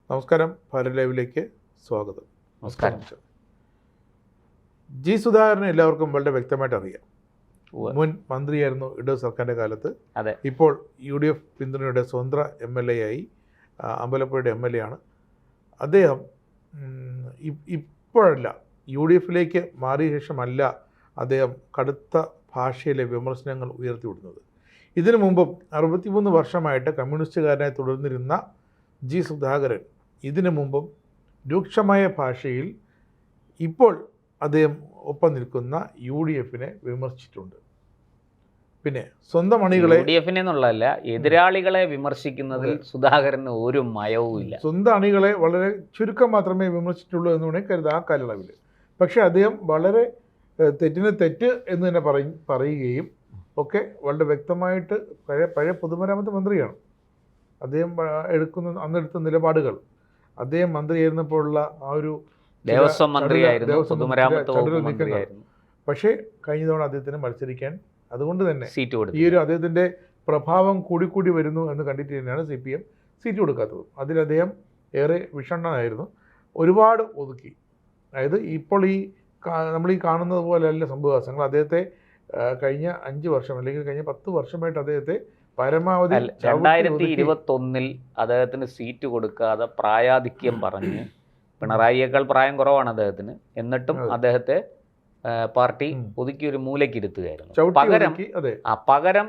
നമസ്കാരം. ഭാരത് ലൈവിലേക്ക് സ്വാഗതം. നമസ്കാരം. ജി സുധാകരനെ എല്ലാവർക്കും വളരെ വ്യക്തമായിട്ട് അറിയാം. മുൻ മന്ത്രിയായിരുന്നു ഇടതു സർക്കാരിൻ്റെ കാലത്ത്. ഇപ്പോൾ UDF പിന്തുണയുടെ സ്വതന്ത്ര MLA ആയി, അമ്പലപ്പുഴയുടെ MLA ആണ് അദ്ദേഹം. ഇപ്പോഴല്ല, UDFിലേക്ക് മാറിയ ശേഷമല്ല അദ്ദേഹം കടുത്ത ഭാഷയിലെ വിമർശനങ്ങൾ ഉയർത്തിവിടുന്നത്. ഇതിനു മുമ്പും 63 വർഷമായിട്ട് കമ്മ്യൂണിസ്റ്റുകാരനായി തുടർന്നിരുന്ന ജി സുധാകരൻ ഇതിനു മുമ്പും രൂക്ഷമായ ഭാഷയിൽ ഇപ്പോൾ അദ്ദേഹം ഒപ്പം നിൽക്കുന്ന UDFിനെ വിമർശിച്ചിട്ടുണ്ട്. പിന്നെ സ്വന്തം അണികളെ, UDFിനെ എന്നുള്ളതല്ല, എതിരാളികളെ വിമർശിക്കുന്നതിൽ സുധാകരന് ഒരു മയവുമില്ല. സ്വന്തം അണികളെ വളരെ ചുരുക്കം മാത്രമേ വിമർശിച്ചിട്ടുള്ളൂ എന്ന് വേണമെങ്കിൽ കരുതാം ആ കാലയളവിൽ. പക്ഷേ അദ്ദേഹം വളരെ തെറ്റിന് തെറ്റ് എന്ന് തന്നെ പറയുകയും ഒക്കെ വളരെ വ്യക്തമായിട്ട് പഴയ പൊതുമരാമത്ത് മന്ത്രിയാണ് അദ്ദേഹം. അന്നെടുത്ത നിലപാടുകൾ, അദ്ദേഹം മന്ത്രിയായിരുന്നപ്പോഴുള്ള ആ ഒരു ദേവസ്വം മന്ത്രിയായിരുന്നു, പൊതുമരാമത്ത് മന്ത്രിയായിരുന്നു. പക്ഷേ കഴിഞ്ഞ തവണ അദ്ദേഹത്തിന് മത്സരിക്കാൻ, അതുകൊണ്ട് തന്നെ സീറ്റ് കൊടുത്തു. ഈ ഒരു അദ്ദേഹത്തിൻ്റെ പ്രഭാവം കൂടിക്കൂടി വരുന്നു എന്ന് കണ്ടിട്ട് തന്നെയാണ് CPM സീറ്റ് കൊടുക്കാത്തത്. അതിൽ അദ്ദേഹം ഏറെ വിഷണ്ണനായിരുന്നു, ഒരുപാട് ഒതുക്കി. അതായത് ഇപ്പോൾ നമ്മൾ കാണുന്നത് പോലെയല്ല സംഭവവാസങ്ങൾ. അദ്ദേഹത്തെ കഴിഞ്ഞ 5 വർഷം അല്ലെങ്കിൽ കഴിഞ്ഞ 10 വർഷമായിട്ട് അദ്ദേഹത്തെ പരമാവധി 2021 അദ്ദേഹത്തിന് സീറ്റ് കൊടുക്കാതെ പ്രായാധിക്യം പറഞ്ഞ്, പിണറായിയേക്കാൾ പ്രായം കുറവാണ് അദ്ദേഹത്തിന്, എന്നിട്ടും അദ്ദേഹത്തെ പാർട്ടി ഒതുക്കി ഒരു മൂലയ്ക്കിരുത്തുകയായിരുന്നു. പകരം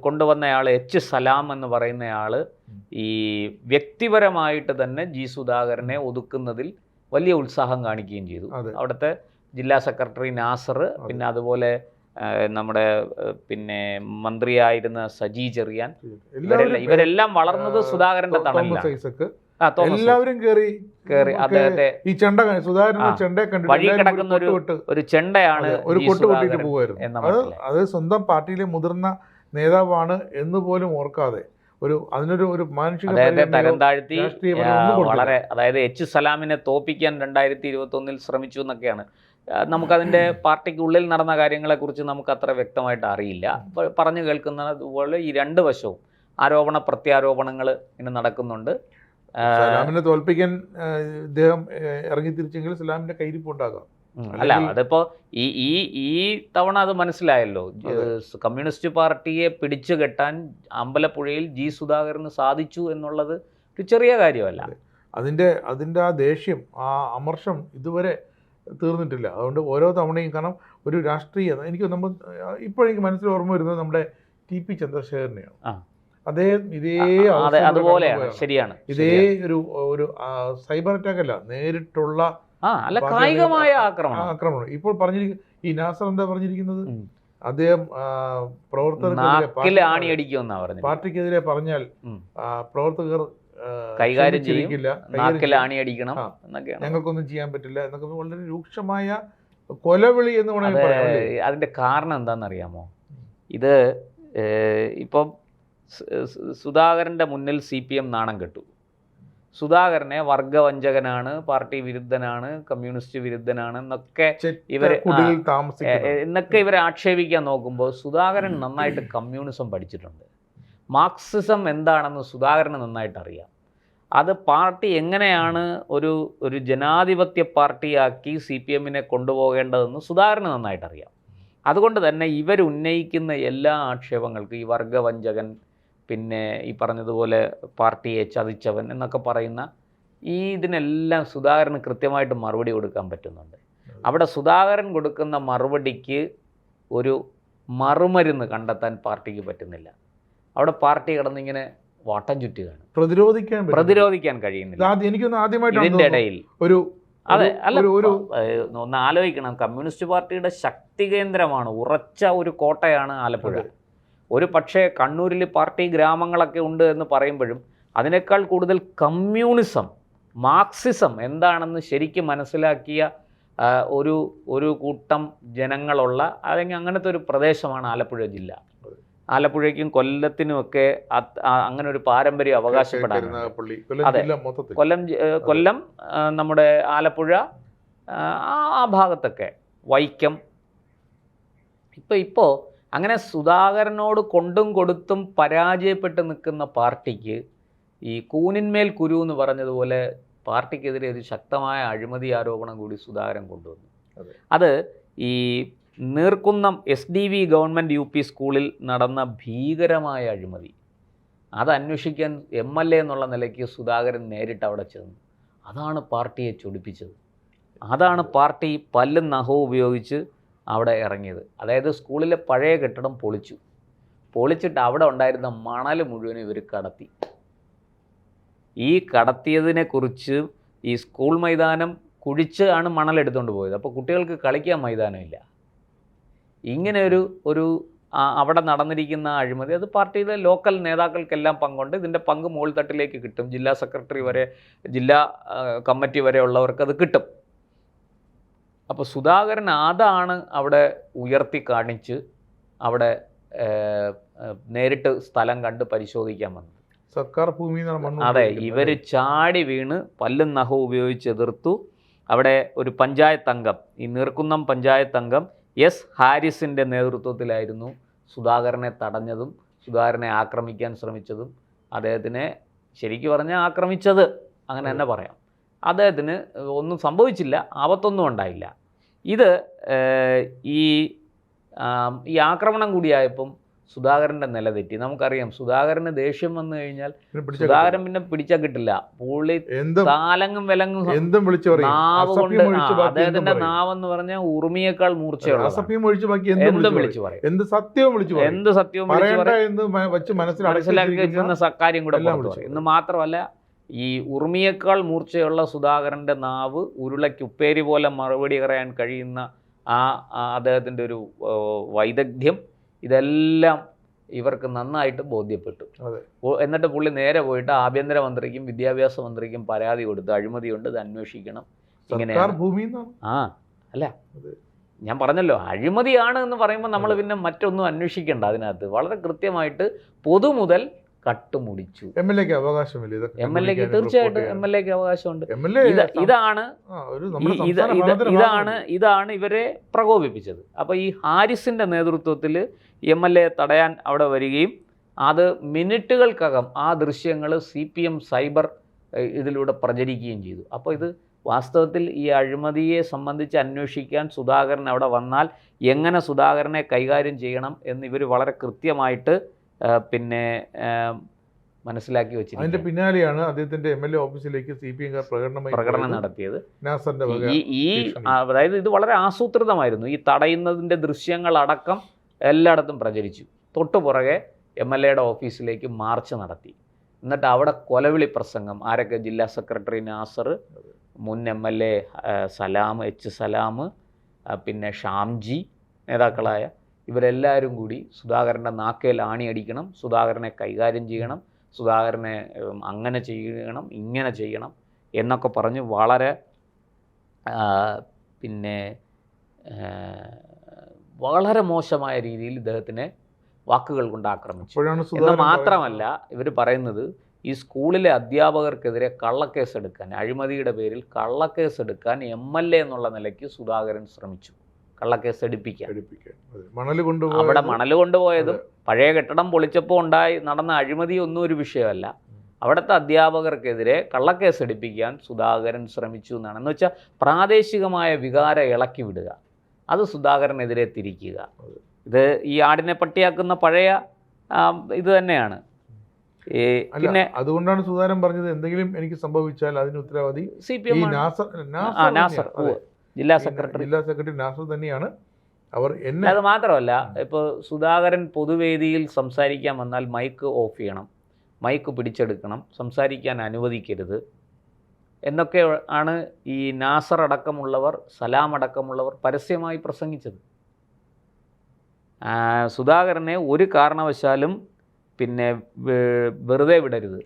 കൊണ്ടുവന്നയാൾ H. സലാം എന്ന് പറയുന്നയാൾ ഈ വ്യക്തിപരമായിട്ട് തന്നെ ജി സുധാകരനെ ഒതുക്കുന്നതിൽ വലിയ ഉത്സാഹം കാണിക്കുകയും ചെയ്തു. അവിടുത്തെ ജില്ലാ സെക്രട്ടറി നാസർ, പിന്നെ അതുപോലെ നമ്മുടെ മന്ത്രിയായിരുന്ന സജി ചെറിയാൻ, ഇവരെല്ലാം വളർന്നത് സുധാകരന്റെ തണലിലാണ്. എല്ലാവരും കേറി അദ്ദേഹത്തെ ഈ ചെണ്ട, വഴി കിടക്കുന്ന ഒരു ചെണ്ടയാണ് ഒരു കൊട്ട് കൊട്ടിട്ട് പോകുമായിരുന്നു. അത് സ്വന്തം പാർട്ടിയിലെ മുതിർന്ന നേതാവാണ് എന്ന് പോലും ഓർക്കാതെ അതിനൊരു മാനുഷിക തരം താഴ്ത്തി വളരെ, അതായത് H. സലാമിനെ തോപ്പിക്കാൻ 2021 ശ്രമിച്ചു എന്നൊക്കെയാണ്. നമുക്കതിൻ്റെ പാർട്ടിക്കുള്ളിൽ നടന്ന കാര്യങ്ങളെക്കുറിച്ച് നമുക്ക് അത്ര വ്യക്തമായിട്ട് അറിയില്ല. പറഞ്ഞു കേൾക്കുന്നത് പോലെ ഈ 2 വശവും ആരോപണ പ്രത്യാരോപണങ്ങൾ ഇങ്ങനെ നടക്കുന്നുണ്ട്. സലാമിനെ തോൽപ്പിക്കാൻ ഇദ്ദേഹം ഇറങ്ങി തിരിച്ചെങ്കിൽ സലാമിന്റെ കയ്യിരിപ്പുണ്ടാകാം. അല്ല, അതിപ്പോ ഈ തവണ അത് മനസ്സിലായല്ലോ. കമ്മ്യൂണിസ്റ്റ് പാർട്ടിയെ പിടിച്ചു കെട്ടാൻ അമ്പലപ്പുഴയിൽ ജി സുധാകരന് സാധിച്ചു എന്നുള്ളത് ഒരു ചെറിയ കാര്യമല്ല. അതിൻ്റെ ആ ദേഷ്യം, ആ അമർഷം ഇതുവരെ തീർന്നിട്ടില്ല. അതുകൊണ്ട് ഓരോ തവണയും, കാരണം ഒരു രാഷ്ട്രീയ, ഇപ്പോഴെനിക്ക് മനസ്സിൽ ഓർമ്മ വരുന്നത് നമ്മുടെ TP ചന്ദ്രശേഖരനെയാണ്. അദ്ദേഹം അതുപോലെയാണ്, ശരിയാണ്, ഇതേ ഒരു സൈബർ അറ്റാക്ക് അല്ല, നേരിട്ടുള്ള കായികമായ ആക്രമണം. ഇപ്പോൾ പറഞ്ഞിരിക്കുന്നത് ഈ നാസർ എന്താ പറഞ്ഞിരിക്കുന്നത്, അദ്ദേഹം പാർട്ടിക്കെതിരെ പറഞ്ഞാൽ പ്രവർത്തകർ കൈകാര്യം ചെയ്യില്ല, ആണിയടിക്കണം എന്നൊക്കെയാണ്, ഞങ്ങൾക്കൊന്നും ചെയ്യാൻ പറ്റില്ല എന്നൊക്കെ വളരെ രൂക്ഷമായ കൊലവിളി എന്ന് വേണമെങ്കിൽ പറയാം. അതിന്റെ കാരണം എന്താണെന്നറിയാമോ? ഇത് ഇപ്പം സുധാകരന്റെ മുന്നിൽ CPM നാണം കെട്ടു. സുധാകരനെ വർഗവഞ്ചകനാണ്, പാർട്ടി വിരുദ്ധനാണ്, കമ്മ്യൂണിസ്റ്റ് വിരുദ്ധനാണ് എന്നൊക്കെ ഇവരെ ആക്ഷേപിക്കാൻ നോക്കുമ്പോൾ സുധാകരൻ നന്നായിട്ട് കമ്മ്യൂണിസം പഠിച്ചിട്ടുണ്ട്. മാർക്സിസം എന്താണെന്ന് സുധാകരന് നന്നായിട്ട് അറിയാം. അത് പാർട്ടി എങ്ങനെയാണ് ഒരു ജനാധിപത്യ പാർട്ടിയാക്കി CPMനെ കൊണ്ടുപോകേണ്ടതെന്ന് സുധാകരന് നന്നായിട്ട് അറിയാം. അതുകൊണ്ട് തന്നെ ഇവരുന്നയിക്കുന്ന എല്ലാ ആക്ഷേപങ്ങൾക്കും, ഈ വർഗവഞ്ചകൻ, പിന്നെ ഈ പറഞ്ഞതുപോലെ പാർട്ടിയെ ചതിച്ചവൻ എന്നൊക്കെ പറയുന്ന ഇതിനെല്ലാം സുധാകരന് കൃത്യമായിട്ട് മറുപടി കൊടുക്കാൻ പറ്റുന്നുണ്ട്. അവിടെ സുധാകരൻ കൊടുക്കുന്ന മറുപടിക്ക് ഒരു മറുമരുന്ന് കണ്ടെത്താൻ പാർട്ടിക്ക് പറ്റുന്നില്ല. അവിടെ പാർട്ടി കിടന്നിങ്ങനെ വട്ടം ചുറ്റുകയാണ്, പ്രതിരോധിക്കാൻ കഴിയുന്നില്ല. ഇതിൻ്റെ ഇടയിൽ ഒന്ന് ആലോചിക്കണം, കമ്മ്യൂണിസ്റ്റ് പാർട്ടിയുടെ ശക്തി കേന്ദ്രമാണ്, ഉറച്ച ഒരു കോട്ടയാണ് ആലപ്പുഴ. ഒരു പക്ഷേ കണ്ണൂരിൽ പാർട്ടി ഗ്രാമങ്ങളൊക്കെ ഉണ്ട് എന്ന് പറയുമ്പോഴും അതിനേക്കാൾ കൂടുതൽ കമ്മ്യൂണിസം, മാർക്സിസം എന്താണെന്ന് ശരിക്കും മനസ്സിലാക്കിയ ഒരു കൂട്ടം ജനങ്ങളുള്ള, അല്ലെങ്കിൽ അങ്ങനത്തെ ഒരു പ്രദേശമാണ് ആലപ്പുഴ ജില്ല. ആലപ്പുഴയ്ക്കും കൊല്ലത്തിനുമൊക്കെ അങ്ങനെ ഒരു പാരമ്പര്യം അവകാശപ്പെടാറുണ്ട്. അതെ, കൊല്ലം, നമ്മുടെ ആലപ്പുഴ, ആ ഭാഗത്തൊക്കെ വൈക്കം. ഇപ്പോൾ അങ്ങനെ സുധാകരനോട് കൊണ്ടും കൊടുത്തും പരാജയപ്പെട്ട് നിൽക്കുന്ന പാർട്ടിക്ക് ഈ കൂനിന്മേൽ കുരു എന്ന് പറഞ്ഞതുപോലെ പാർട്ടിക്കെതിരെ ഒരു ശക്തമായ അഴിമതി ആരോപണം കൂടി സുധാകരൻ കൊണ്ടുവന്നു. അത് ഈ നീർക്കുന്നം SDV ഗവൺമെൻറ് UP സ്കൂളിൽ നടന്ന ഭീകരമായ അഴിമതി അത് അന്വേഷിക്കാൻ MLA എന്നുള്ള നിലയ്ക്ക് സുധാകരൻ നേരിട്ട് അവിടെ ചെന്നു. അതാണ് പാർട്ടിയെ ചൊടിപ്പിച്ചത്. അതാണ് പാർട്ടി പല്ലും നഖവും ഉപയോഗിച്ച് അവിടെ ഇറങ്ങിയത്. അതായത് സ്കൂളിലെ പഴയ കെട്ടിടം പൊളിച്ചിട്ട് അവിടെ ഉണ്ടായിരുന്ന മണൽ മുഴുവനും ഇവർ കടത്തി. ഈ കടത്തിയതിനെക്കുറിച്ച് ഈ സ്കൂൾ മൈതാനം കുഴിച്ച് ആണ് മണലെടുത്തുകൊണ്ട് പോയത്. അപ്പോൾ കുട്ടികൾക്ക് കളിക്കാൻ മൈതാനമില്ല. ഇങ്ങനെ ഒരു അവിടെ നടന്നിരിക്കുന്ന അഴിമതി അത് പാർട്ടിയിലെ ലോക്കൽ നേതാക്കൾക്കെല്ലാം പങ്കുണ്ട്. ഇതിൻ്റെ പങ്ക് മുകൾ തട്ടിലേക്ക് കിട്ടും. ജില്ലാ സെക്രട്ടറി വരെ, ജില്ലാ കമ്മിറ്റി വരെ ഉള്ളവർക്ക് അത് കിട്ടും. അപ്പോൾ സുധാകരൻ അതാണ് അവിടെ ഉയർത്തി കാണിച്ച് അവിടെ നേരിട്ട് സ്ഥലം കണ്ട് പരിശോധിക്കാൻ വന്നത്. സർക്കാർ ഭൂമി. അതെ, ഇവർ ചാടി വീണ് പല്ലും നഖവും ഉപയോഗിച്ച് എതിർത്തു. അവിടെ ഒരു പഞ്ചായത്ത് അംഗം, ഈ നീർക്കുന്നം പഞ്ചായത്ത് അംഗം S. ഹാരിസിൻ്റെ നേതൃത്വത്തിലായിരുന്നു സുധാകരനെ തടഞ്ഞതും സുധാകരനെ ആക്രമിക്കാൻ ശ്രമിച്ചതും. അദ്ദേഹത്തിനെ ശരിക്കും പറഞ്ഞാൽ ആക്രമിച്ചത് അങ്ങനെ തന്നെ പറയാം. അദ്ദേഹത്തിന് ഒന്നും സംഭവിച്ചില്ല, ആപത്തൊന്നും ഉണ്ടായില്ല. ഇത് ഈ ആക്രമണം കൂടിയായപ്പം സുധാകരൻ്റെ നില തെറ്റി. നമുക്കറിയാം, സുധാകരന് ദേഷ്യം വന്നു കഴിഞ്ഞാൽ സുധാകരൻ പിന്നെ പിടിച്ചാൽ കിട്ടില്ല. പുള്ളി താലങ്ങും വിലങ്ങും നാവ് കൊണ്ട്, അദ്ദേഹത്തിന്റെ നാവെന്ന് പറഞ്ഞാൽ ഉറുമിയേക്കാൾ മൂർച്ചയുള്ള, എന്തും വിളിച്ചു പറയും, എന്ത് സത്യവും മനസ്സിലാക്കി വെക്കുന്ന കാര്യം കൂടെ പറയും. ഇന്ന് മാത്രമല്ല, ഈ ഉറുമിയേക്കാൾ മൂർച്ചയുള്ള സുധാകരൻ്റെ നാവ് ഉരുളയ്ക്ക് ഉപ്പേരി പോലെ മറുപടി പറയാൻ കഴിയുന്ന അദ്ദേഹത്തിൻ്റെ ഒരു വൈദഗ്ധ്യം, ഇതെല്ലാം ഇവർക്ക് നന്നായിട്ട് ബോധ്യപ്പെട്ടു. എന്നിട്ട് പുള്ളി നേരെ പോയിട്ട് ആഭ്യന്തരമന്ത്രിക്കും വിദ്യാഭ്യാസ മന്ത്രിക്കും പരാതി കൊടുത്തു, അഴിമതിയുണ്ട്, ഇത് അന്വേഷിക്കണം. ഇങ്ങനെ അല്ല, ഞാൻ പറഞ്ഞല്ലോ, അഴിമതിയാണ് എന്ന് പറയുമ്പോൾ നമ്മൾ പിന്നെ മറ്റൊന്നും അന്വേഷിക്കേണ്ട. അതിനകത്ത് വളരെ കൃത്യമായിട്ട് പൊതുമുതൽ കട്ടുമുടിച്ചു. MLA ക്ക് തീർച്ചയായിട്ടും MLA ക്ക് അവകാശമുണ്ട്. ഇതാണ് ഇവരെ പ്രകോപിപ്പിച്ചത്. അപ്പോൾ ഈ ഹാരിസിൻ്റെ നേതൃത്വത്തിൽ MLA തടയാൻ അവിടെ വരികയും അത് മിനിറ്റുകൾക്കകം ആ ദൃശ്യങ്ങൾ CPM സൈബർ ഇതിലൂടെ പ്രചരിക്കുകയും ചെയ്തു. അപ്പോൾ ഇത് വാസ്തവത്തിൽ ഈ അഴിമതിയെ സംബന്ധിച്ച് അന്വേഷിക്കാൻ സുധാകരൻ അവിടെ വന്നാൽ എങ്ങനെ സുധാകരനെ കൈകാര്യം ചെയ്യണം എന്ന് ഇവർ വളരെ കൃത്യമായിട്ട് പിന്നെ മനസ്സിലാക്കി വെച്ചിരിക്കുന്നത്. അതിന്റെ പിന്നാലെയാണ് അദ്ദേഹത്തിന്റെ MLA ഓഫീസിലേക്ക് CPM പ്രകടനം നടത്തിയത്. അതായത് ഇത് വളരെ ആസൂത്രിതമായിരുന്നു. ഈ തടയുന്നതിൻ്റെ ദൃശ്യങ്ങളടക്കം എല്ലായിടത്തും പ്രചരിച്ചു. തൊട്ടുപുറകെ MLAയുടെ ഓഫീസിലേക്ക് മാർച്ച് നടത്തി. എന്നിട്ട് അവിടെ കൊലവിളി പ്രസംഗം. ആരൊക്കെ? ജില്ലാ സെക്രട്ടറി നാസർ, മുൻ MLA H. സലാം, പിന്നെ ഷാംജി, നേതാക്കളായ ഇവരെല്ലാവരും കൂടി സുധാകരൻ്റെ നാക്കേൽ ആണിയടിക്കണം, സുധാകരനെ കൈകാര്യം ചെയ്യണം, സുധാകരനെ അങ്ങനെ ചെയ്യണം, ഇങ്ങനെ ചെയ്യണം എന്നൊക്കെ പറഞ്ഞ് വളരെ പിന്നെ വളരെ മോശമായ രീതിയിൽ ഇദ്ദേഹത്തിനെ വാക്കുകൾ കൊണ്ട് ആക്രമിച്ചു. എന്ന് മാത്രമല്ല, ഇവർ പറയുന്നത് ഈ സ്കൂളിലെ അധ്യാപകർക്കെതിരെ കള്ളക്കേസ് എടുക്കാൻ, അഴിമതിയുടെ പേരിൽ കള്ളക്കേസ് എടുക്കാൻ MLA എന്നുള്ള നിലയ്ക്ക് സുധാകരൻ ശ്രമിച്ചു. കള്ളക്കേസ് എടുപ്പിക്കാൻ അവിടെ മണൽ കൊണ്ടുപോയതും പഴയ കെട്ടിടം പൊളിച്ചപ്പോൾ നടന്ന അഴിമതി ഒന്നും ഒരു വിഷയമല്ല. അവിടുത്തെ അധ്യാപകർക്കെതിരെ കള്ളക്കേസ് എടുപ്പിക്കാൻ സുധാകരൻ ശ്രമിച്ചു എന്നാണ്. എന്ന് വെച്ചാൽ പ്രാദേശികമായ വികാരം ഇളക്കി വിടുക, അത് സുധാകരനെതിരെ തിരിക്കുക. ഇത് ഈ ആടിനെ പട്ടിയാക്കുന്ന പഴയ ഇത് തന്നെയാണ്. പിന്നെ അതുകൊണ്ടാണ് സുധാകരൻ പറഞ്ഞത്, എന്തെങ്കിലും എനിക്ക് സംഭവിച്ചാൽ അതിന് ഉത്തരവാദി CPM നാസർ, ജില്ലാ സെക്രട്ടറി നാസർ തന്നെയാണ്. അത് മാത്രമല്ല, ഇപ്പോൾ സുധാകരൻ പൊതുവേദിയിൽ സംസാരിക്കാൻ വന്നാൽ മൈക്ക് ഓഫ് ചെയ്യണം, മൈക്ക് പിടിച്ചെടുക്കണം, സംസാരിക്കാൻ അനുവദിക്കരുത് എന്നൊക്കെ ആണ് ഈ നാസർ അടക്കമുള്ളവർ, സലാം അടക്കമുള്ളവർ പരസ്യമായി പ്രസംഗിച്ചത്. സുധാകരനെ ഒരു കാരണവശാലും പിന്നെ വെറുതെ വിടരുത്,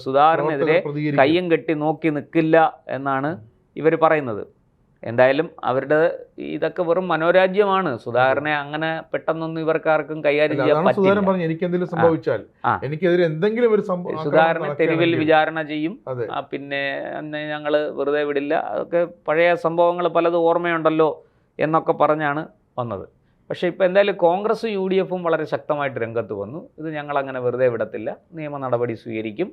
സുധാകരനെതിരെ കയ്യും കെട്ടി നോക്കി നിൽക്കില്ല എന്നാണ് ഇവർ പറയുന്നത്. എന്തായാലും അവരുടെ ഇതൊക്കെ വെറും മനോരാജ്യമാണ്. സുധാകരനെ അങ്ങനെ പെട്ടെന്നൊന്നും ഇവർക്കാർക്കും കൈകാര്യം ചെയ്യാൻ പറ്റില്ല. സുധാകരനെ തെരുവിൽ വിചാരണ ചെയ്യും, പിന്നെ ഞങ്ങൾ വെറുതെ വിടില്ല, അതൊക്കെ പഴയ സംഭവങ്ങൾ പലതും ഓർമ്മയുണ്ടല്ലോ എന്നൊക്കെ പറഞ്ഞാണ് വന്നത്. പക്ഷേ ഇപ്പോൾ എന്തായാലും കോൺഗ്രസ് യു ഡി എഫും വളരെ ശക്തമായിട്ട് രംഗത്ത് വന്നു. ഇത് ഞങ്ങളങ്ങനെ വെറുതെ വിടത്തില്ല, നിയമ നടപടി സ്വീകരിക്കും.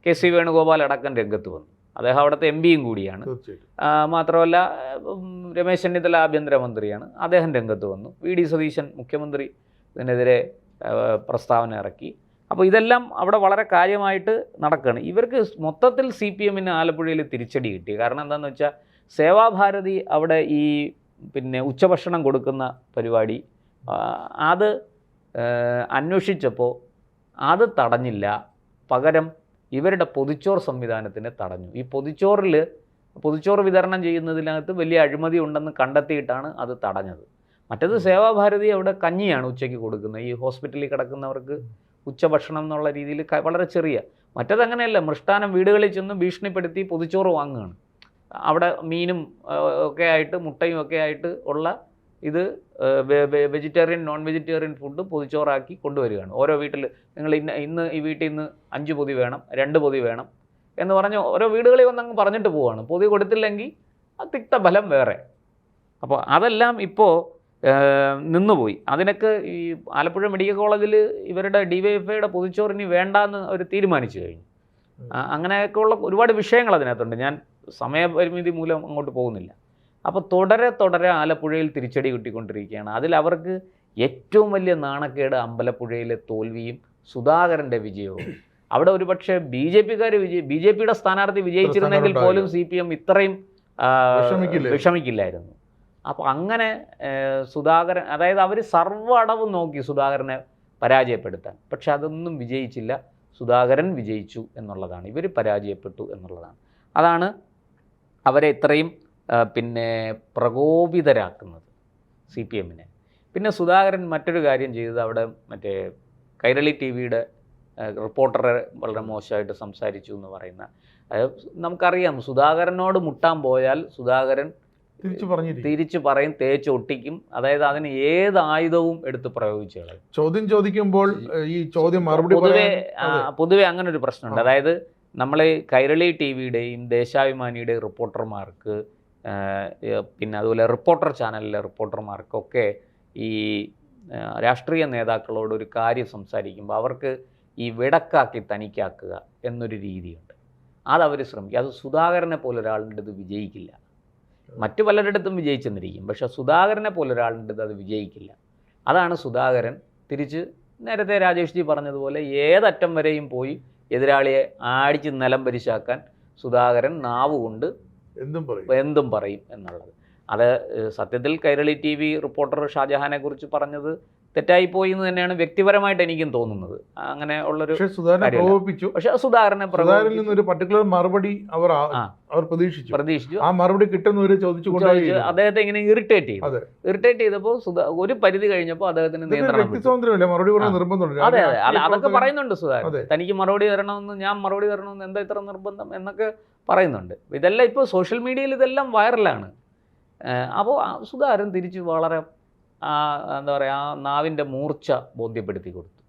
കെ സി വേണുഗോപാൽ അടക്കം രംഗത്ത് വന്നു. അദ്ദേഹം അവിടുത്തെ എം പിയും കൂടിയാണ്. മാത്രമല്ല രമേശ് ചെന്നിത്തല ആഭ്യന്തരമന്ത്രിയാണ്, അദ്ദേഹം രംഗത്ത് വന്നു. വി ഡി സതീശൻ മുഖ്യമന്ത്രി ഇതിനെതിരെ പ്രസ്താവന ഇറക്കി. അപ്പോൾ ഇതെല്ലാം അവിടെ വളരെ കാര്യമായിട്ട് നടക്കുകയാണ്. ഇവർക്ക് മൊത്തത്തിൽ CPM-ന് ആലപ്പുഴയിൽ തിരിച്ചടി കിട്ടി. കാരണം എന്താണെന്ന് വെച്ചാൽ സേവാഭാരതി അവിടെ ഈ ഉച്ചഭക്ഷണം കൊടുക്കുന്ന പരിപാടി അത് അന്വേഷിച്ചപ്പോൾ അത് തടഞ്ഞില്ല, പകരം ഇവരുടെ പൊതിച്ചോറ് സംവിധാനത്തിനെ തടഞ്ഞു. ഈ പൊതിച്ചോറ് വിതരണം ചെയ്യുന്നതിനകത്ത് വലിയ അഴിമതി ഉണ്ടെന്ന് കണ്ടെത്തിയിട്ടാണ് അത് തടഞ്ഞത്. മറ്റേത് സേവാഭാരതി അവിടെ കഞ്ഞിയാണ് ഉച്ചയ്ക്ക് കൊടുക്കുന്നത്. ഈ ഹോസ്പിറ്റലിൽ കിടക്കുന്നവർക്ക് ഉച്ചഭക്ഷണം എന്നുള്ള രീതിയിൽ വളരെ ചെറിയ. മറ്റേതങ്ങനെയല്ല, മൃഷ്ടാനം വീടുകളിൽ ചെന്ന് ഭീഷണിപ്പെടുത്തി പൊതിച്ചോറ് വാങ്ങുകയാണ്. അവിടെ മീനും ഒക്കെ ആയിട്ട് മുട്ടയും ഒക്കെ ആയിട്ട് ഉള്ള ഇത് വെജിറ്റേറിയൻ നോൺ വെജിറ്റേറിയൻ ഫുഡ് പൊതിച്ചോറാക്കി കൊണ്ടുവരികയാണ്. ഓരോ വീട്ടിൽ നിങ്ങൾ ഇന്ന് ഈ വീട്ടിൽ നിന്ന് 5 പൊതി വേണം, 2 പൊതി വേണം എന്ന് പറഞ്ഞ് ഓരോ വീടുകളിൽ വന്നങ്ങ് പറഞ്ഞിട്ട് പോവുകയാണ്. പൊതി കൊടുത്തില്ലെങ്കിൽ തിക്തഫലം വേറെ. അപ്പോൾ അതെല്ലാം ഇപ്പോൾ നിന്നുപോയി. അതിനൊക്കെ ഈ ആലപ്പുഴ മെഡിക്കൽ കോളേജിൽ ഇവരുടെ DYFIയുടെ പൊതിച്ചോറിനി വേണ്ടാന്ന് അവർ തീരുമാനിച്ചു കഴിഞ്ഞു. അങ്ങനെയൊക്കെയുള്ള ഒരുപാട് വിഷയങ്ങൾ അതിനകത്തുണ്ട്. ഞാൻ സമയപരിമിതി മൂലം അങ്ങോട്ട് പോകുന്നില്ല. അപ്പോൾ തുടരെ ആലപ്പുഴയിൽ തിരിച്ചടി കിട്ടിക്കൊണ്ടിരിക്കുകയാണ്. അതിൽ അവർക്ക് ഏറ്റവും വലിയ നാണക്കേട് അമ്പലപ്പുഴയിലെ തോൽവിയും സുധാകരൻ്റെ വിജയവും. അവിടെ ഒരുപക്ഷെ BJPയുടെ സ്ഥാനാർത്ഥി വിജയിച്ചിരുന്നെങ്കിൽ പോലും CPM ഇത്രയും വിഷമിക്കില്ലായിരുന്നു. അപ്പോൾ അങ്ങനെ സുധാകരൻ, അതായത് അവർ സർവ്വ അടവും നോക്കി സുധാകരനെ പരാജയപ്പെടുത്താൻ. പക്ഷെ അതൊന്നും വിജയിച്ചില്ല. സുധാകരൻ വിജയിച്ചു എന്നുള്ളതാണ്, ഇവർ പരാജയപ്പെട്ടു എന്നുള്ളതാണ്. അതാണ് അവരെ ഇത്രയും പ്രകോപിതരാക്കുന്നത് CPM-നെ. പിന്നെ സുധാകരൻ മറ്റൊരു കാര്യം ചെയ്തത്, അവിടെ മറ്റേ കൈരളി TV-യുടെ റിപ്പോർട്ടറെ വളരെ മോശമായിട്ട് സംസാരിച്ചു എന്ന് പറയുന്ന, നമുക്കറിയാം സുധാകരനോട് മുട്ടാൻ പോയാൽ സുധാകരൻ തിരിച്ചു പറയും, തേച്ചൊട്ടിക്കും. അതായത് അതിന് ഏത് ആയുധവും എടുത്ത് പ്രയോഗിച്ചു കളയും. ചോദ്യം ചോദിക്കുമ്പോൾ ഈ ചോദ്യം മറുപടി പൊതുവെ അങ്ങനെ ഒരു പ്രശ്നമുണ്ട്. അതായത് നമ്മൾ കൈരളി TV-യുടെയും ദേശാഭിമാനിയുടെയും റിപ്പോർട്ടർമാർക്ക്, പിന്നെ അതുപോലെ റിപ്പോർട്ടർ ചാനലിലെ റിപ്പോർട്ടർമാർക്കൊക്കെ ഈ രാഷ്ട്രീയ നേതാക്കളോട് ഒരു കാര്യം സംസാരിക്കുമ്പോൾ അവർക്ക് ഈ വിടക്കാക്കി തനിക്കാക്കുക എന്നൊരു രീതിയുണ്ട്. അതവർ ശ്രമിക്കുക. അത് സുധാകരനെ പോലെ ഒരാളുടെ അടുത്ത് വിജയിക്കില്ല. മറ്റു പലരുടെ അടുത്തും വിജയിച്ചെന്നിരിക്കും, പക്ഷെ സുധാകരനെ പോലെ ഒരാളുടെ അടുത്ത് അത് വിജയിക്കില്ല. അതാണ് സുധാകരൻ തിരിച്ച് നേരത്തെ രാജേഷ് ജി പറഞ്ഞതുപോലെ ഏതറ്റം വരെയും പോയി എതിരാളിയെ ആടിച്ച് നിലം പരിശാക്കാൻ സുധാകരൻ നാവുകൊണ്ട് എന്തും പറയും എന്നുള്ളത്. അത് സത്യത്തിൽ കൈരളി TV റിപ്പോർട്ടർ ഷാജഹാനെ കുറിച്ച് പറഞ്ഞത് തെറ്റായിപ്പോയി എന്ന് തന്നെയാണ് വ്യക്തിപരമായിട്ട് എനിക്കും തോന്നുന്നത്. അങ്ങനെ ഉള്ളൊരു പക്ഷേ സുധാകരനെ പർട്ടിക്കുലർ മറുപടി അവർ പ്രതീക്ഷിച്ചു. ആ മറുപടി കിട്ടുന്നവര് ചോദിച്ചു അദ്ദേഹത്തെ ഇങ്ങനെ ഇറിറ്റേറ്റ് ചെയ്തപ്പോൾ ഒരു പരിധി കഴിഞ്ഞപ്പോൾ അദ്ദേഹത്തിന് നിയന്ത്രണം. അതെ, അതൊക്കെ പറയുന്നുണ്ട് സുധാകരൻ. തനിക്ക് മറുപടി തരണമെന്ന്, ഞാൻ മറുപടി തരണമെന്ന് എന്താ ഇത്ര നിർബന്ധം എന്നൊക്കെ പറയുന്നുണ്ട്. ഇതെല്ലാം ഇപ്പോൾ സോഷ്യൽ മീഡിയയിൽ ഇതെല്ലാം വൈറലാണ്. അപ്പോൾ സുധാകരൻ തിരിച്ച് വളരെ എന്താ പറയുക, ആ നാവിൻ്റെ മൂർച്ച ബോധ്യപ്പെടുത്തി കൊടുത്തു.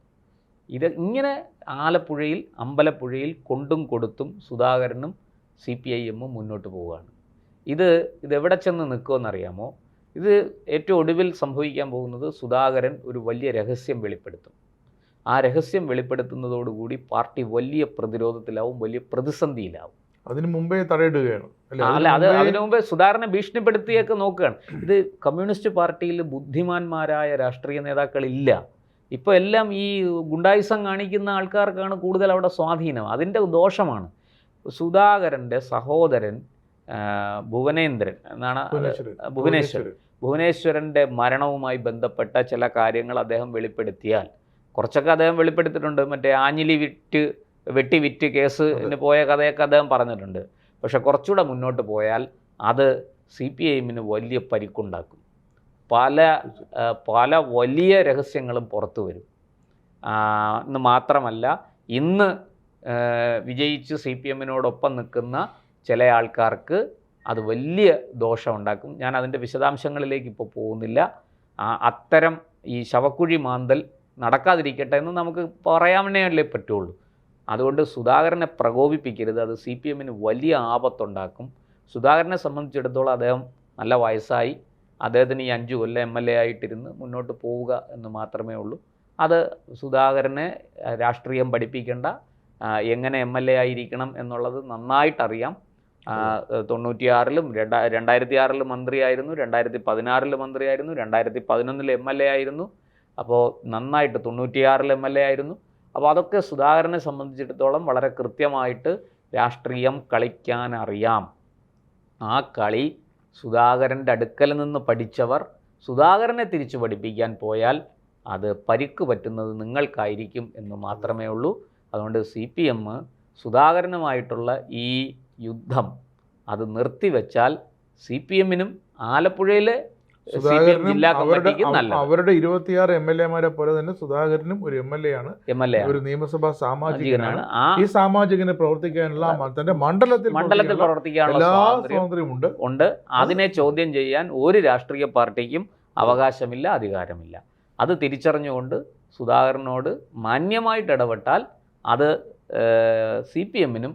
ഇങ്ങനെ ആലപ്പുഴയിൽ അമ്പലപ്പുഴയിൽ കൊണ്ടും കൊടുത്തും സുധാകരനും CPIM-ഉം മുന്നോട്ട് പോവുകയാണ്. ഇതെവിടെ ചെന്ന് നിൽക്കുമെന്നറിയാമോ? ഇത് ഏറ്റവും ഒടുവിൽ സംഭവിക്കാൻ പോകുന്നത് സുധാകരൻ ഒരു വലിയ രഹസ്യം വെളിപ്പെടുത്തും. ആ രഹസ്യം വെളിപ്പെടുത്തുന്നതോടുകൂടി പാർട്ടി വലിയ പ്രതിരോധത്തിലാവും, വലിയ പ്രതിസന്ധിയിലാവും. അതിന് മുമ്പേ തടയിടുകയാണ്. അതിനു മുമ്പേ സുധാകരനെ ഭീഷണിപ്പെടുത്തിയൊക്കെ നോക്കുകയാണ്. ഇത് കമ്മ്യൂണിസ്റ്റ് പാർട്ടിയിൽ ബുദ്ധിമാന്മാരായ രാഷ്ട്രീയ നേതാക്കളില്ല. ഇപ്പോൾ എല്ലാം ഈ ഗുണ്ടായിസം കാണിക്കുന്ന ആൾക്കാർക്കാണ് കൂടുതൽ അവിടെ സ്വാധീനം. അതിൻ്റെ ദോഷമാണ്. സുധാകരൻ്റെ സഹോദരൻ ഭുവനേന്ദ്രൻ എന്നാണ്, ഭുവനേശ്വരൻ്റെ മരണവുമായി ബന്ധപ്പെട്ട ചില കാര്യങ്ങൾ അദ്ദേഹം വെളിപ്പെടുത്തിയാൽ, കുറച്ചൊക്കെ അദ്ദേഹം വെളിപ്പെടുത്തിയിട്ടുണ്ട്. മറ്റേ ആഞ്ഞിലി വെട്ടി കേസിന് പോയ കഥയൊക്കെ അദ്ദേഹം പറഞ്ഞിട്ടുണ്ട്. പക്ഷെ കുറച്ചുകൂടെ മുന്നോട്ട് പോയാൽ അത് CPIM-ന് വലിയ പരിക്കുണ്ടാക്കും. പല വലിയ രഹസ്യങ്ങളും പുറത്തു വരും. എന്ന് മാത്രമല്ല, ഇന്ന് വിജയിച്ച് CPM-നോടൊപ്പം നിൽക്കുന്ന ചില ആൾക്കാർക്ക് അത് വലിയ ദോഷമുണ്ടാക്കും. ഞാൻ അതിൻ്റെ വിശദാംശങ്ങളിലേക്ക് ഇപ്പോൾ പോകുന്നില്ല. അത്തരം ഈ ശവക്കുഴി മാന്തൽ നടക്കാതിരിക്കട്ടെ എന്ന് നമുക്ക് പറയാനേ പറ്റുള്ളൂ. അതുകൊണ്ട് സുധാകരനെ പ്രകോപിപ്പിക്കരുത്. അത് CPM-ന് വലിയ ആപത്തുണ്ടാക്കും. സുധാകരനെ സംബന്ധിച്ചിടത്തോളം അദ്ദേഹം നല്ല വയസ്സായി, അദ്ദേഹത്തിന് ഈ 5 കൊല്ലം MLA ആയിട്ടിരുന്ന് മുന്നോട്ട് പോവുക എന്ന് മാത്രമേ ഉള്ളൂ. അത് സുധാകരനെ രാഷ്ട്രീയം പഠിപ്പിക്കേണ്ട, എങ്ങനെ MLA ആയിരിക്കണം എന്നുള്ളത് നന്നായിട്ടറിയാം. 96-ലും 2006-ൽ മന്ത്രിയായിരുന്നു, 2016-ൽ മന്ത്രിയായിരുന്നു, 2011-ൽ MLA ആയിരുന്നു. അപ്പോൾ നന്നായിട്ട് 96-ൽ MLA ആയിരുന്നു. അപ്പോൾ അതൊക്കെ സുധാകരനെ സംബന്ധിച്ചിടത്തോളം വളരെ കൃത്യമായിട്ട് രാഷ്ട്രീയം കളിക്കാൻ അറിയാം. ആ കളി സുധാകരൻ്റെ അടുക്കൽ നിന്ന് പഠിച്ചവർ സുധാകരനെ തിരിച്ചു പഠിപ്പിക്കാൻ പോയാൽ അത് പരിക്ക് പറ്റുന്നത് നിങ്ങൾക്കായിരിക്കും എന്ന് മാത്രമേ ഉള്ളൂ. അതുകൊണ്ട് CPM സുധാകരനുമായിട്ടുള്ള ഈ യുദ്ധം അത് നിർത്തിവെച്ചാൽ CPM-നും ആലപ്പുഴയിലെ CPM ജില്ലാ കമ്മിറ്റിക്കും നല്ലത്. അവരുടെ 26 MLA-മാരെ പോലെ തന്നെ സുധാകരനും ഒരു MLA ആണ്, ഒരു നിയമസഭാ സാമാജികനാണ്. ഈ സാമാജികന് പ്രവർത്തിക്കാനുള്ള തന്റെ മണ്ഡലത്തിൽ പ്രവർത്തിക്കാനുള്ള എല്ലാ സ്വാതന്ത്ര്യമുണ്ട്. അതിനെ ചോദ്യം ചെയ്യാൻ ഒരു രാഷ്ട്രീയ പാർട്ടിക്കും അവകാശമില്ല, അധികാരമില്ല. അത് തിരിച്ചറിഞ്ഞുകൊണ്ട് സുധാകരനോട് മാന്യമായിട്ട് ഇടപെട്ടാൽ അത് CPM-നും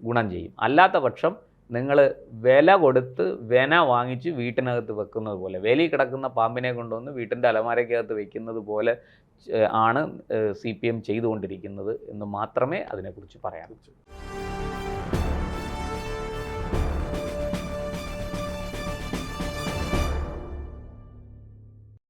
ഗുണം ചെയ്യും. അല്ലാത്ത പക്ഷം നിങ്ങൾ വില കൊടുത്ത് വെന വാങ്ങിച്ച് വീട്ടിനകത്ത് വെക്കുന്നത് പോലെ, വേലി കിടക്കുന്ന പാമ്പിനെ കൊണ്ടുവന്ന് വീട്ടിൻ്റെ അലമാരയ്ക്കകത്ത് വെക്കുന്നത് പോലെ ആണ് CPM ചെയ്തുകൊണ്ടിരിക്കുന്നത് എന്ന് മാത്രമേ അതിനെക്കുറിച്ച് പറയാൻ.